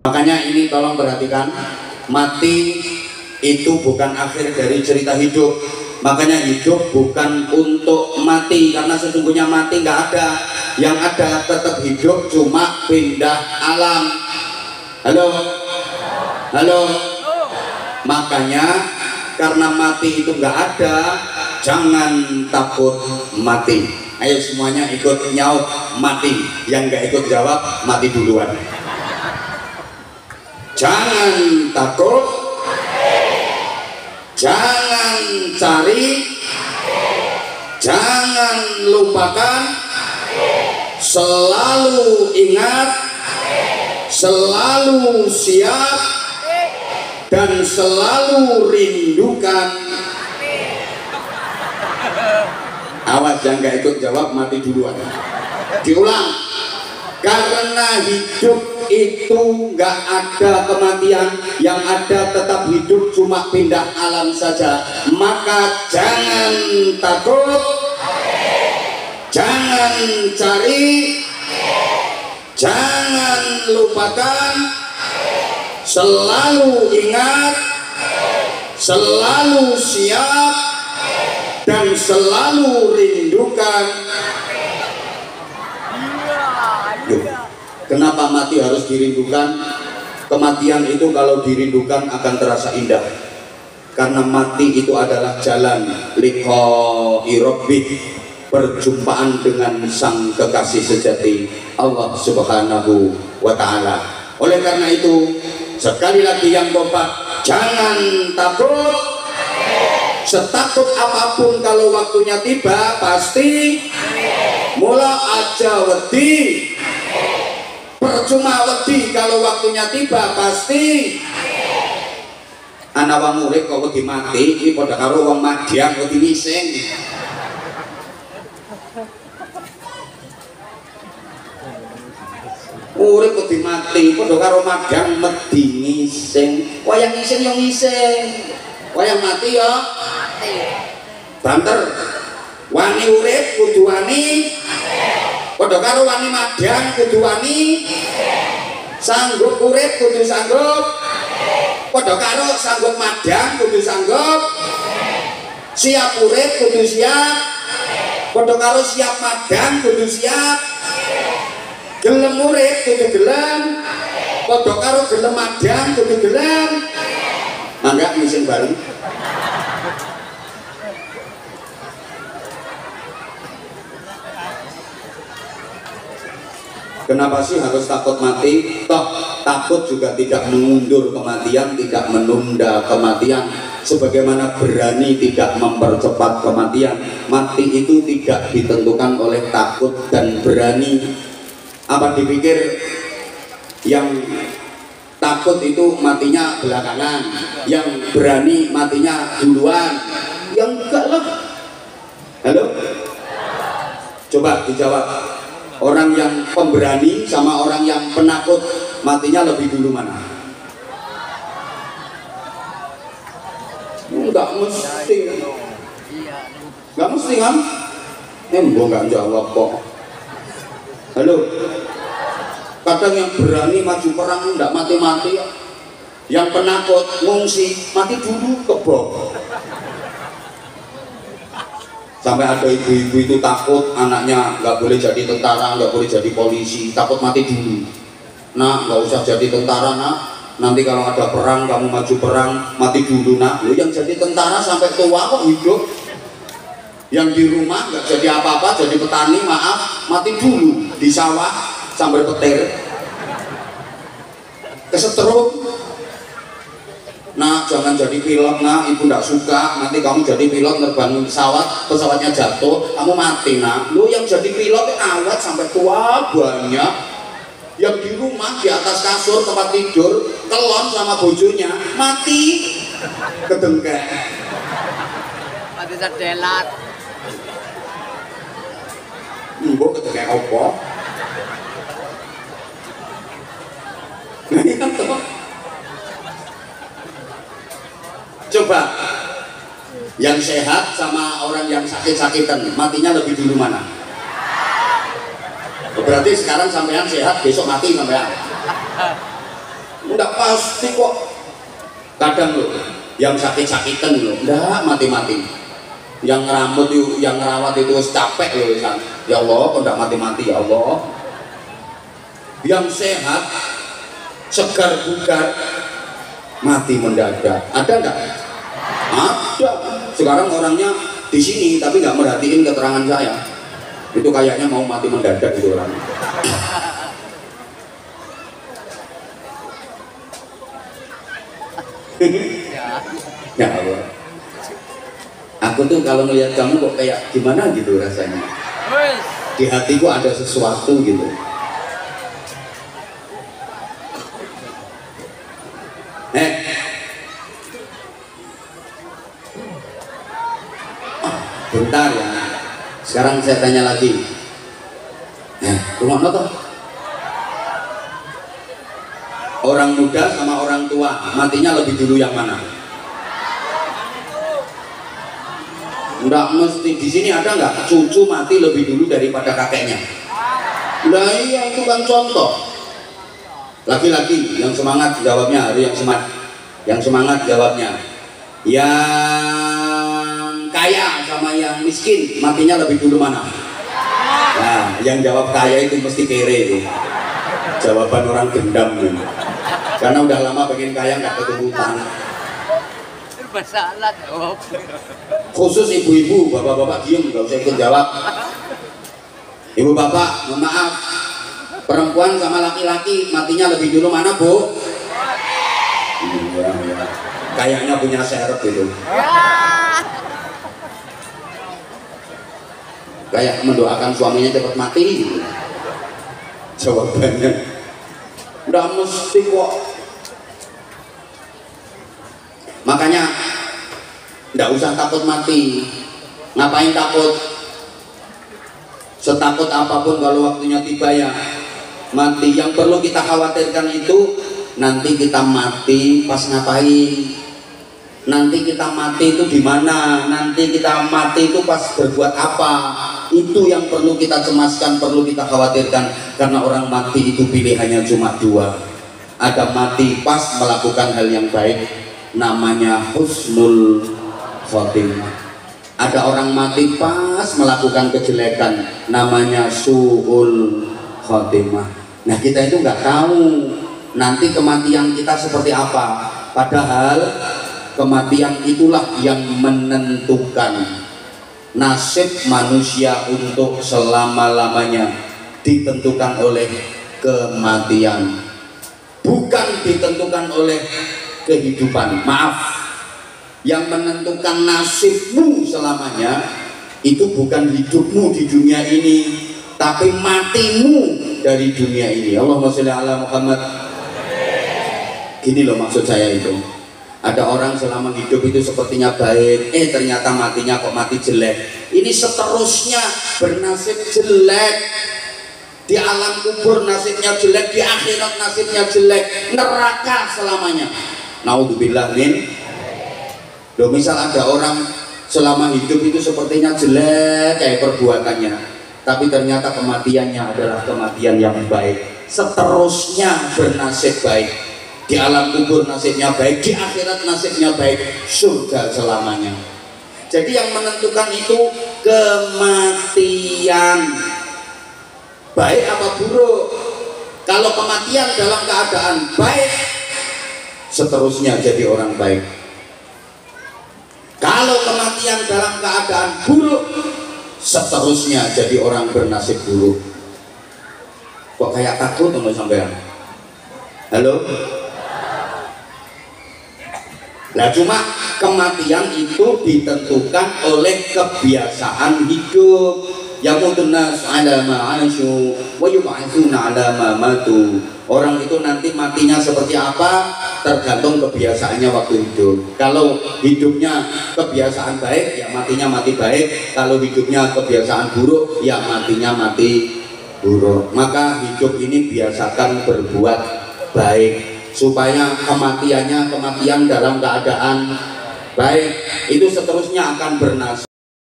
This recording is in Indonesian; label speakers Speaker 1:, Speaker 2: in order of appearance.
Speaker 1: Makanya ini tolong perhatikan, mati itu bukan akhir dari cerita hidup. Makanya hidup bukan untuk mati, karena sesungguhnya mati nggak ada. Yang ada tetap hidup, cuma pindah alam. Halo, halo. Makanya karena mati itu nggak ada, jangan takut mati. Ayo semuanya ikut nyaut mati. Yang nggak ikut jawab mati duluan. Jangan takut, jangan cari, jangan lupakan, selalu ingat, selalu siap, dan selalu rindukan. Awas yang nggak ikut jawab mati duluan. Diulang. Karena hidup itu nggak ada kematian, yang ada tetap hidup, cuma pindah alam saja. Maka jangan takut, jangan cari, jangan lupakan, selalu ingat, selalu siap, dan selalu rindukan. Kenapa mati harus dirindukan? Kematian itu kalau dirindukan akan terasa indah. Karena mati itu adalah jalan liqa'i rabbih, perjumpaan dengan sang kekasih sejati Allah Subhanahu wa ta'ala. Oleh karena itu, sekali lagi yang kompak, jangan takut. Setakut apapun kalau waktunya tiba pasti mula aja wedi. Percuma wedi kalau waktunya tiba pasti. Anak wong urip kok wedi mati iki padha karo wong madang wedi ngising. Urip wedi mati padha karo madang wedi ngising. Wayang ngising yo ngising. Wayang mati ya mati. Banter. Wani urip kudu wani. Padha karo wani madang kudu wani. Sanggup urip kudu sanggup. Padha karo sanggup madang kudu sanggup. Siap urip kudu siap. Padha karo siap madang kudu siap. Gelem urip kudu gelem. Padha karo gelem madang kudu gelem. Mangga ngising bareng. Kenapa sih harus takut mati? Toh takut juga tidak mengundur kematian, tidak menunda kematian. Sebagaimana berani tidak mempercepat kematian. Mati itu tidak ditentukan oleh takut dan berani. Apa dipikir yang takut itu matinya belakangan, yang berani matinya duluan? Yang enggak lah. Halo? Coba dijawab. Orang yang pemberani sama orang yang penakut matinya lebih dulu mana? Enggak mesti. Enggak mesti kan? Embo enggak jawab kok. Halo. Kadang yang berani maju perang enggak mati-mati ya. Yang penakut ngungsi mati dulu kebok. Sampai ada ibu-ibu itu takut anaknya nggak boleh jadi tentara, nggak boleh jadi polisi, takut mati dulu. Nah, nggak usah jadi tentara, nak. Nanti kalau ada perang, kamu maju perang, mati dulu, nak. Lu yang jadi tentara sampai tua kok hidup. Yang di rumah nggak jadi apa-apa, jadi petani, maaf, mati dulu di sawah sambil petir, kesetrum. Nah, jangan jadi pilot, nah, ibu nggak suka. Nanti kamu jadi pilot terbang pesawat, pesawatnya jatuh, kamu mati, nah. Lu yang jadi pilot awet sampai tua banyak. Yang di rumah di atas kasur tempat tidur, kelon sama bojonya, mati, kedengkek.
Speaker 2: Mati sedelat.
Speaker 1: Mbok kedengkek apa? Nah, ini kan tuh. Coba yang sehat sama orang yang sakit-sakitan matinya lebih dulu mana? Berarti sekarang sampean sehat, besok mati sampean. Enggak pasti kok. Kadang loh, yang sakit-sakitan loh, enggak mati-mati. Yang ngeramut itu, yang ngerawat itu capek loh, ya Allah, kok enggak mati-mati ya Allah. Yang sehat, segar bugar, mati mendadak. Ada enggak? Ada. Sekarang orangnya di sini tapi nggak merhatiin keterangan saya. Itu kayaknya mau mati mendadak itu orang. Ya Allah. Aku tuh kalau melihat kamu kok kayak gimana gitu rasanya. Di hatiku ada sesuatu gitu. Bentar ya. Sekarang saya tanya lagi. Rumah toh? Orang muda sama orang tua matinya lebih dulu yang mana? Enggak mesti. Di sini ada nggak cucu mati lebih dulu daripada kakeknya? Nah iya, itu kan contoh. Laki-laki yang semangat jawabnya, harus yang semangat jawabnya. Yang kaya sama yang miskin matinya lebih dulu mana? Nah, yang jawab kaya itu mesti kere itu. Jawaban orang gendam gitu. Karena udah lama pengen kaya nggak keturutan.
Speaker 2: Masalah jawab.
Speaker 1: Khusus ibu-ibu, bapak-bapak diem nggak usah ikut jawab. Ibu bapak, mohon maaf. Perempuan sama laki-laki matinya lebih dulu mana, Bu? Iya, ya. Kayaknya punya serep itu. Kayak mendoakan suaminya cepat mati gitu. Jawabannya nggak mesti kok. Makanya nggak usah takut mati. Ngapain takut? Setakut apapun kalau waktunya tiba ya mati. Yang perlu kita khawatirkan itu nanti kita mati pas ngapain? Nanti kita mati itu di mana? Nanti kita mati itu pas berbuat apa? Itu yang perlu kita cemaskan, perlu kita khawatirkan. Karena orang mati itu pilihannya cuma dua. Ada mati pas melakukan hal yang baik, namanya husnul khotimah. Ada orang mati pas melakukan kejelekan, namanya su'ul khotimah. Nah kita itu nggak tahu nanti kematian kita seperti apa. Padahal kematian itulah yang menentukan nasib manusia untuk selama-lamanya. Ditentukan oleh kematian, bukan ditentukan oleh kehidupan. Maaf, yang menentukan nasibmu selamanya itu bukan hidupmu di dunia ini, tapi matimu dari dunia ini. Allahumma sholli ala Muhammad. Gini loh maksud saya itu. Ada orang selama hidup itu sepertinya baik, ternyata matinya kok mati jelek. Ini seterusnya bernasib jelek. Di alam kubur nasibnya jelek, di akhirat nasibnya jelek, neraka selamanya. Naudzubillah min. Loh, misal ada orang selama hidup itu sepertinya jelek kayak perbuatannya, tapi ternyata kematiannya adalah kematian yang baik. Seterusnya bernasib baik. Di alam kubur nasibnya baik, di akhirat nasibnya baik, surga selamanya. Jadi yang menentukan itu kematian. Baik apa buruk. Kalau kematian dalam keadaan baik, seterusnya jadi orang baik. Kalau kematian dalam keadaan buruk, seterusnya jadi orang bernasib buruk. Kok kayak takut teman sampean? Halo? Nah cuma kematian itu ditentukan oleh kebiasaan hidup. Yamutun nas ala ma 'asyu wa yub'atsuna ala ma matu. Orang itu nanti matinya seperti apa tergantung kebiasaannya waktu hidup. Kalau hidupnya kebiasaan baik, ya matinya mati baik. Kalau hidupnya kebiasaan buruk, ya matinya mati buruk. Maka hidup ini biasakan berbuat baik supaya kematiannya kematian dalam keadaan baik. Itu seterusnya akan bernasib